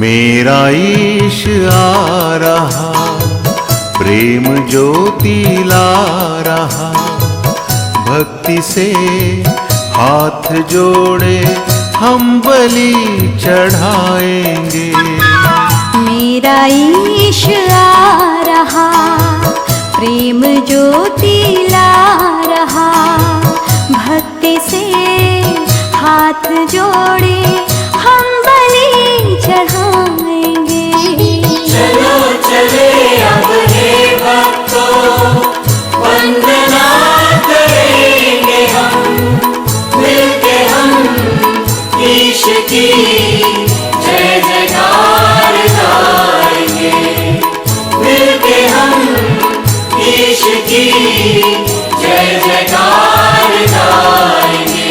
मेरा ईश आ रहा, प्रेम ज्योति ला रहा, भक्ति से हाथ जोड़े हम बलि चढ़ाएंगे। मेरा ईश आ रहा, प्रेम ज्योति ला रहा, भक्ति से हाथ जोड़े हम बलि चढ़ाएंगे। चलो चले अब हे भक्तों, वंदना करेंगे हम, मिलके हम ईश की जय जयकार गाएंगे। मिलके हम ईश की जय जयकार गाएंगे।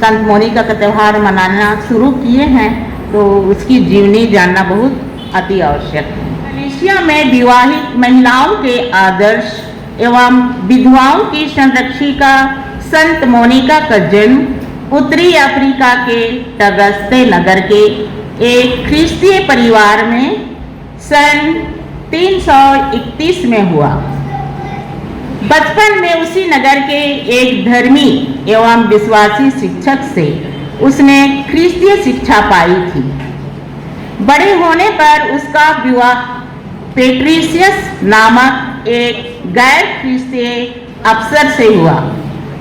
संत मोनिका का त्यौहार मनाना शुरू किए हैं तो उसकी जीवनी जानना बहुत अति आवश्यक है। मलेशिया में विवाहित महिलाओं के आदर्श एवं विधवाओं की संरक्षिका संत मोनिका का जन्म उत्तरी अफ्रीका के टगस्ते नगर के एक ख्रिस्तीय परिवार में सन 331 में हुआ। बचपन में उसी नगर के एक धर्मी एवं विश्वासी शिक्षक से उसने ख्रिस्तीय शिक्षा पाई थी। बड़े होने पर उसका विवाह पेट्रिशियस नामक एक गैर ख्रिस्तीय अफसर से हुआ।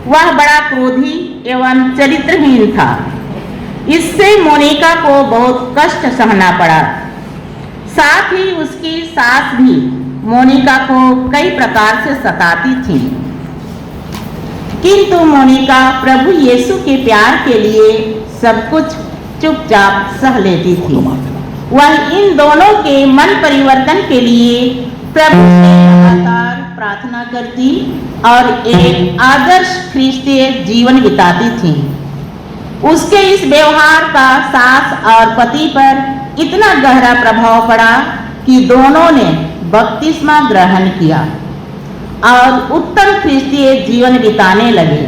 वह बड़ा क्रोधी एवं चरित्रहीन था। इससे मोनिका को बहुत कष्ट सहना पड़ा। साथ ही उसकी सास भी मोनिका को कई प्रकार से सताती थी, किंतु मोनिका प्रभु यीशु के प्यार के लिए सब कुछ चुपचाप सह लेती थी। वह इन दोनों के मन परिवर्तन के लिए प्रभु से लगातार प्रार्थना करती और एक आदर्श ख्रिस्तीय जीवन बिताती थी। उसके इस व्यवहार का सास और पति पर इतना गहरा प्रभाव पड़ा कि दोनों ने बपतिस्मा ग्रहण किया और उत्तम ख्रिस्तीय जीवन बिताने लगे।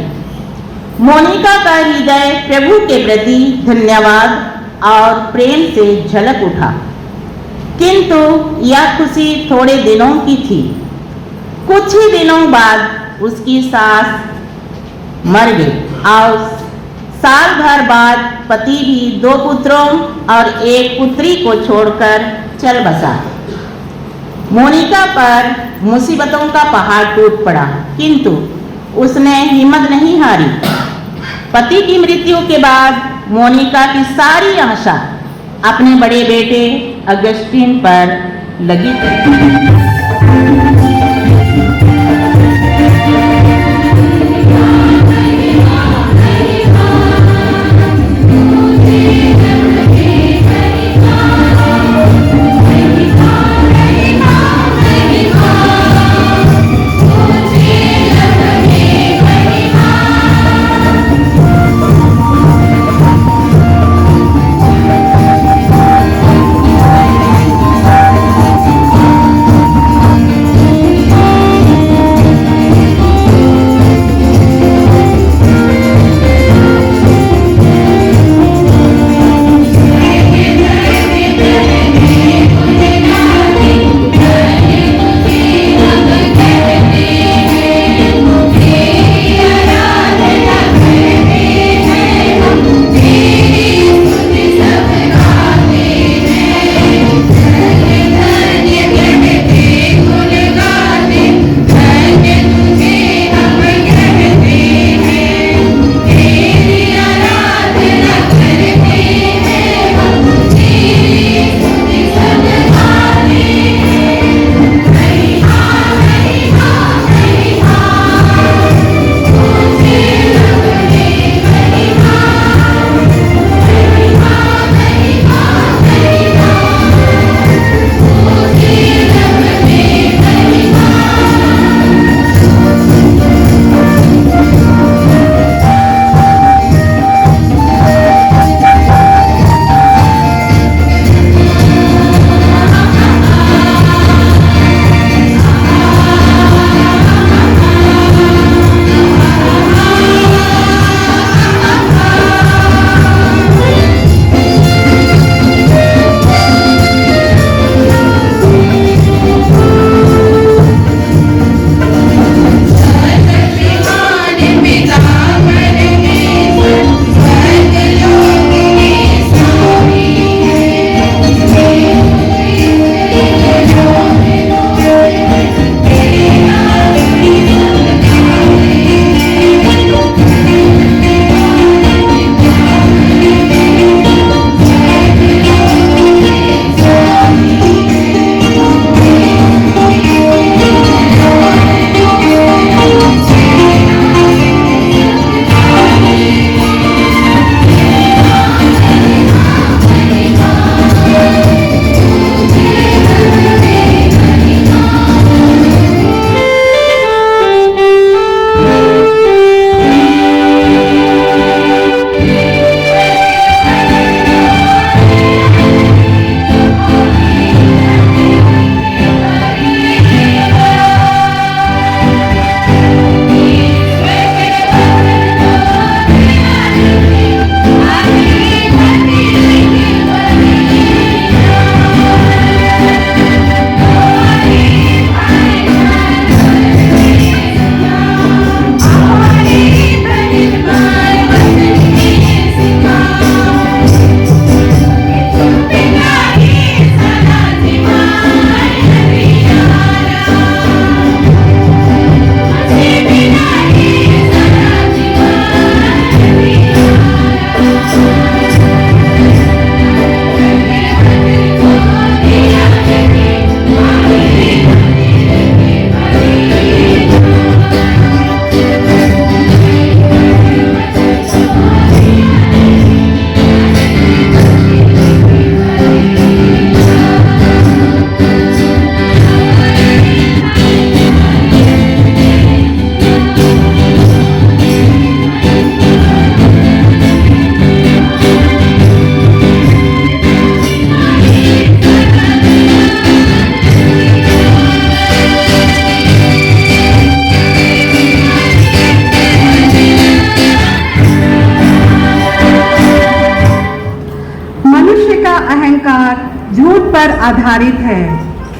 मोनिका का हृदय प्रभु के प्रति धन्यवाद और प्रेम से झलक उठा, किंतु यह खुशी थोड़े दिनों की थी। कुछ ही दिनों बाद उसकी सास मर गई और साल भर बाद पति भी 2 पुत्रों और 1 पुत्री को छोड़कर चल बसा। मोनिका पर मुसीबतों का पहाड़ टूट पड़ा, किंतु उसने हिम्मत नहीं हारी। पति की मृत्यु के बाद मोनिका की सारी आशा अपने बड़े बेटे अगस्टिन पर लगी थी।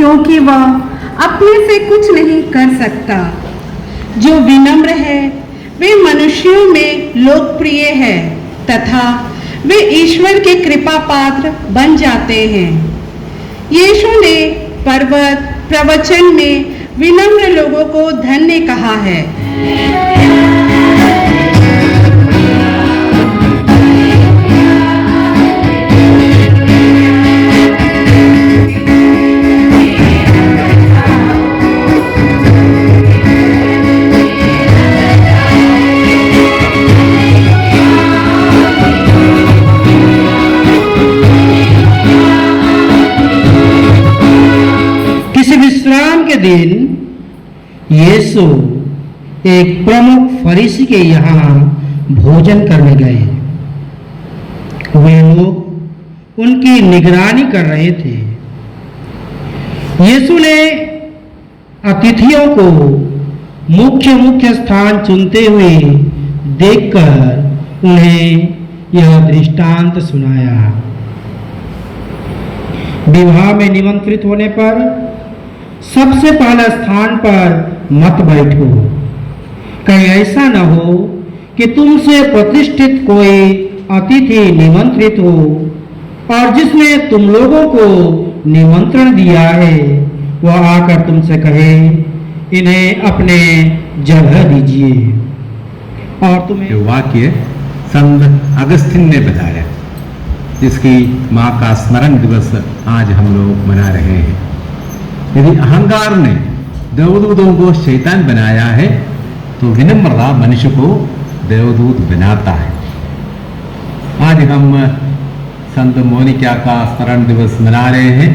क्योंकि वह अपने से कुछ नहीं कर सकता। जो विनम्र है वे मनुष्यों में लोकप्रिय है तथा वे ईश्वर के कृपा पात्र बन जाते हैं। यीशु ने पर्वत प्रवचन में विनम्र लोगों को धन्य कहा है। विश्राम के दिन यीशु एक प्रमुख फरीसी के यहाँ भोजन करने गए। वे लोग उनकी निगरानी कर रहे थे। यीशु ने अतिथियों को मुख्य स्थान चुनते हुए देखकर उन्हें यह दृष्टांत सुनाया। विवाह में निमंत्रित होने पर सबसे पहले स्थान पर मत बैठो, कहीं ऐसा न हो कि तुमसे प्रतिष्ठित कोई अतिथि निमंत्रित हो और जिसने तुम लोगों को निमंत्रण दिया है वह आकर तुमसे कहे इन्हें अपने जगह दीजिए। और तुम्हें वाक्य संत अगस्तिन ने बताया, जिसकी माँ का स्मरण दिवस आज हम लोग मना रहे हैं। यदि अहंकार ने देवदूतों को शैतान बनाया है तो विनम्रता मनुष्य को देवदूत बनाता है। आज हम संत मोनिका का स्मरण दिवस मना रहे हैं।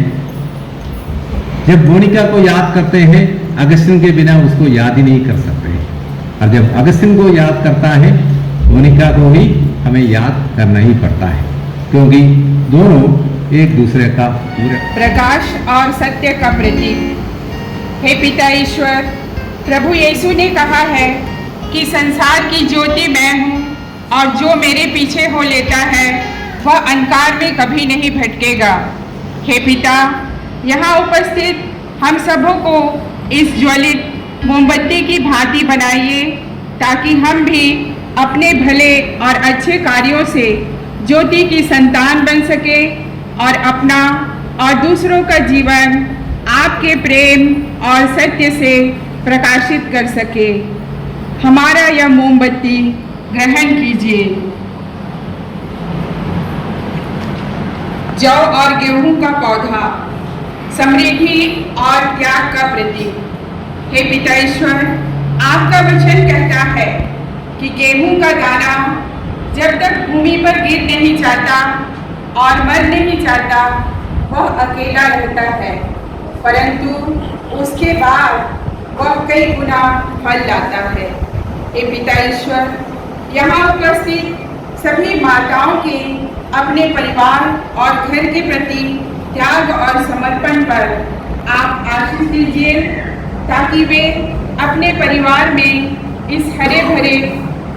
जब मोनिका को याद करते हैं, अगस्तिन के बिना उसको याद ही नहीं कर सकते, और जब अगस्तिन को याद करता है मोनिका को भी हमें याद करना ही पड़ता है, क्योंकि दोनों एक दूसरे का पूरे प्रकाश और सत्य का प्रतीक। हे पिता ईश्वर, प्रभु यीशु ने कहा है कि संसार की ज्योति मैं हूँ और जो मेरे पीछे हो लेता है वह अंधकार में कभी नहीं भटकेगा। हे पिता, यहाँ उपस्थित हम सबों को इस ज्वलित मोमबत्ती की भांति बनाइए ताकि हम भी अपने भले और अच्छे कार्यों से ज्योति की संतान बन सके और अपना और दूसरों का जीवन आपके प्रेम और सत्य से प्रकाशित कर सके। हमारा यह मोमबत्ती ग्रहण कीजिए। जौ और गेहूं का पौधा, समृद्धि और त्याग का प्रतीक। हे पिता ईश्वर, आपका वचन कहता है कि गेहूं का दाना जब तक भूमि पर गिर नहीं जाता और मर नहीं जाता वह अकेला रहता है, परंतु उसके बाद वह कई गुना फल लाता है। हे पिता ईश्वर, यहाँ उपस्थित सभी माताओं के अपने परिवार और घर के प्रति त्याग और समर्पण पर आप आशीष दीजिए ताकि वे अपने परिवार में इस हरे भरे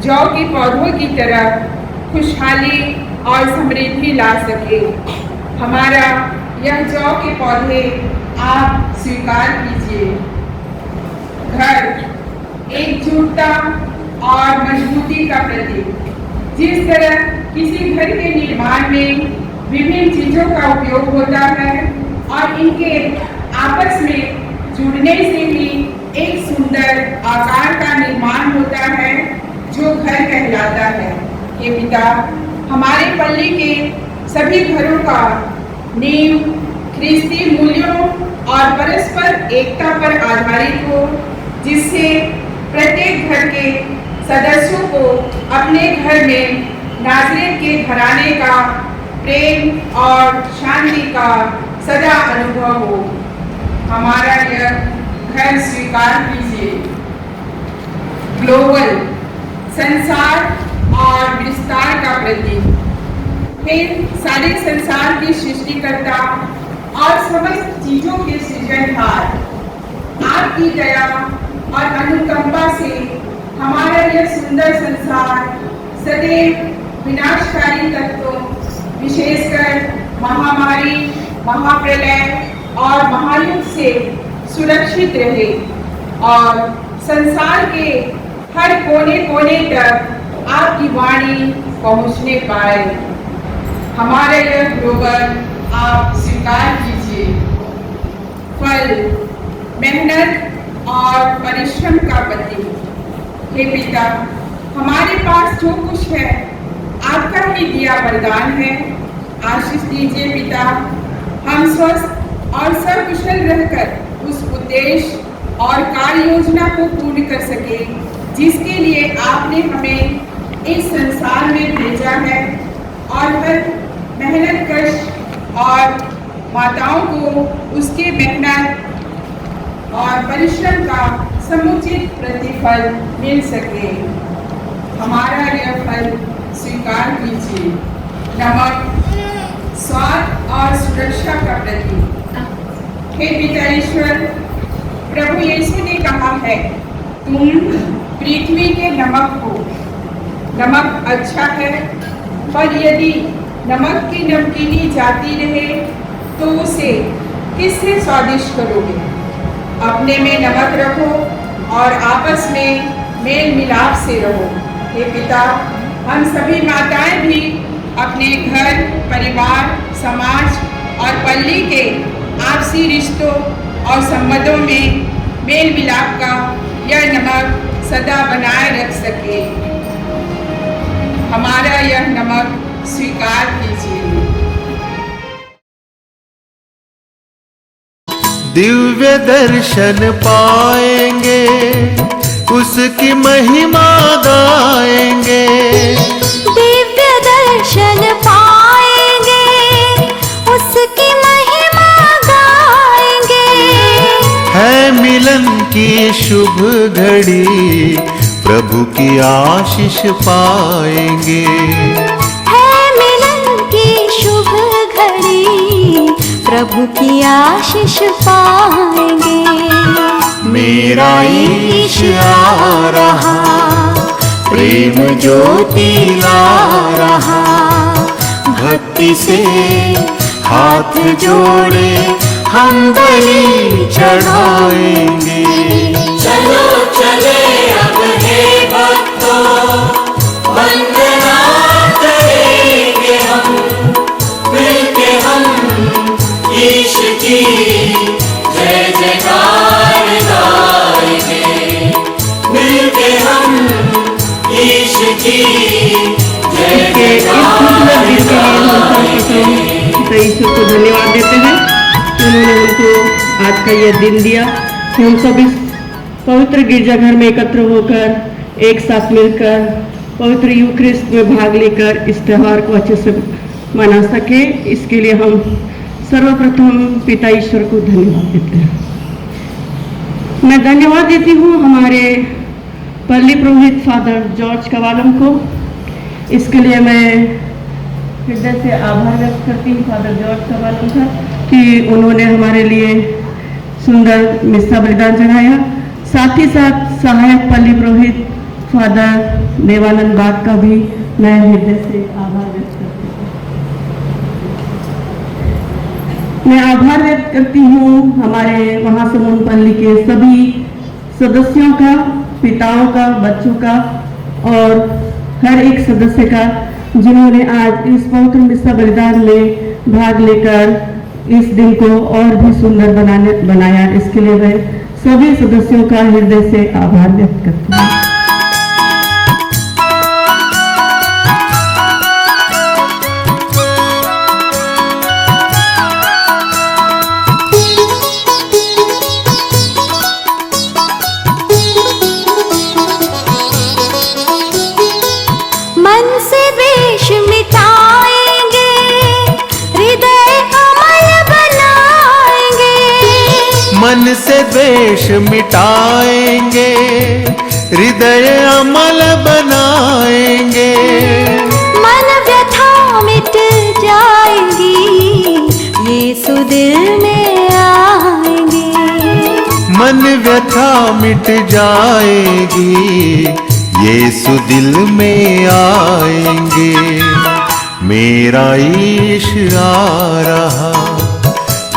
जौ के पौधों की तरह खुशहाली और समृद्धि ला सके। हमारा यह जौ के पौधे आप स्वीकार कीजिए। घर एकजुटता और मजबूती का प्रतीक। जिस तरह किसी घर के निर्माण में विभिन्न चीजों का उपयोग होता है और इनके आपस में जुड़ने से ही एक सुंदर आकार का निर्माण होता है जो घर कहलाता है। ये पिता, हमारे पल्ली के सभी घरों का नींव ख्रिस्ती मूल्यों और परस्पर एकता पर आधारित हो, जिससे प्रत्येक घर के सदस्यों को अपने घर में नाज़रेत के घराने का प्रेम और शांति का सदा अनुभव हो। हमारा यह घर स्वीकार कीजिए। ग्लोबल, संसार और विस्तार का प्रतीक। फिर सारे संसार की सृष्टिकर्ता और समस्त चीजों के सृजनहार, आपकी दया और अनुकंपा से हमारा यह सुंदर संसार सदैव विनाशकारी तत्वों, विशेषकर महामारी, महाप्रलय और महायुद्ध से सुरक्षित रहे और संसार के हर कोने कोने तक आपकी वाणी पहुंचने पाए। हमारा यह ग्लोबल आप स्वीकार कीजिए। फल मेहनत और परिश्रम का प्रतीक। हे पिता, हमारे पास जो कुछ है आपका ही दिया वरदान है। आशीष दीजिए पिता, हम स्वस्थ और सकुशल रहकर उस उद्देश्य और कार्य योजना को पूर्ण कर सके जिसके लिए आपने हमें इस संसार में भेजा है, और हर मेहनत कश और माताओं को उसके मेहनत और परिश्रम का समुचित प्रतिफल मिल सके। हमारा यह फल स्वीकार कीजिए। नमक स्वाद और सुरक्षा का प्रतीक। हे पिता ईश्वर, प्रभु यीशु ने कहा है, तुम पृथ्वी के नमक हो। नमक अच्छा है, पर यदि नमक की नमकीनी जाती रहे तो उसे किससे स्वादिष्ट करोगे? अपने में नमक रखो और आपस में मेल मिलाप से रहो। हे पिता, हम सभी माताएं भी अपने घर, परिवार, समाज और पल्ली के आपसी रिश्तों और संबंधों में मेल मिलाप का यह नमक सदा बनाए रख सके। हमारा यह नमक स्वीकार कीजिए। दिव्य दर्शन पाएंगे, उसकी महिमा गाएंगे। दिव्य दर्शन पाएंगे, उसकी महिमा गाएंगे। है मिलन की शुभ घड़ी, प्रभु की आशीष पाएंगे। है मिलन की शुभ घड़ी, प्रभु की आशीष पाएंगे। मेरा ईश आ रहा, प्रेम ज्योति ला रहा। भक्ति से हाथ जोड़े हम बलि चढ़ाएंगे। चलो चले अब हे भक्तों, वंदना करेंगे हम, मिलके हम ईश की जय जयकार गाएंगे। मिलके हम ईश की जय जयकार गाएंगे। ईश्वर को धन्यवाद देते हैं कि उन्होंने हमको आज का यह दिन दिया कि हम सब इस पवित्र गिरजाघर में एकत्र होकर एक साथ मिलकर पवित्र यूक्रिस्ट में भाग लेकर इस त्यौहार को अच्छे से मना सके। इसके लिए हम सर्वप्रथम पिता ईश्वर को धन्यवाद देते हैं। मैं धन्यवाद देती हूँ हमारे पल्ली पुरोहित फादर जॉर्ज कवालम को। इसके लिए मैं हृदय से आभार व्यक्त करती हूँ फादर जॉर्ज कवालम का कि उन्होंने हमारे लिए सुंदर मिस्सा बलिदान चढ़ाया। साथ ही साथ सहायक पल्ली पुरोहित फादर देवानंद बाग का भी मैं हृदय से आभार व्यक्त करती हूँ। मैं आभार व्यक्त करती हूँ हमारे महासमुंद पल्ली के सभी सदस्यों का, पिताओं का, बच्चों का और हर एक सदस्य का जिन्होंने आज इस पवित्र मिस्सा बलिदान में भाग लेकर इस दिन को और भी सुंदर बनाया। इसके लिए मैं सभी सदस्यों का हृदय से आभार व्यक्त करती हूँ। मन से द्वेष मिटाएंगे, हृदय अमल बनाएंगे। मन से द्वेष मिटाएंगे, हृदय अमल बनाएंगे। मन व्यथा मिट जाएगी, यीशु दिल में आएंगे। मन व्यथा मिट जाएगी, यीशु दिल में आएंगे। मेरा ईश आ रहा,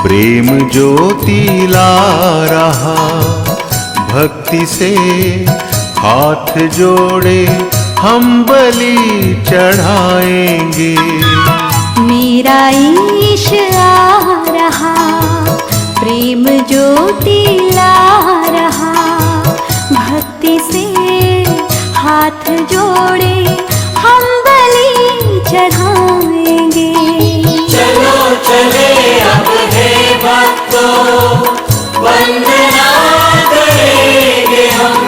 प्रेम ज्योति ला रहा, भक्ति से हाथ जोड़े हम बलि चढ़ाएंगे। मेरा ईश आ रहा, प्रेम ज्योति ला रहा, भक्ति से हाथ जोड़े हम बलि चढ़ाएंगे। चलो चले अब हे भक्तों, वंदना करेंगे हम,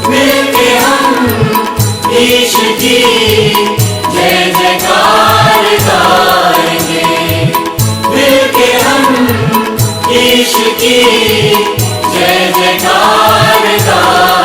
मिलके हम ईश की जय जयकार गाएंगे। मिलके हम ईश की जय जयकार गाएंगे।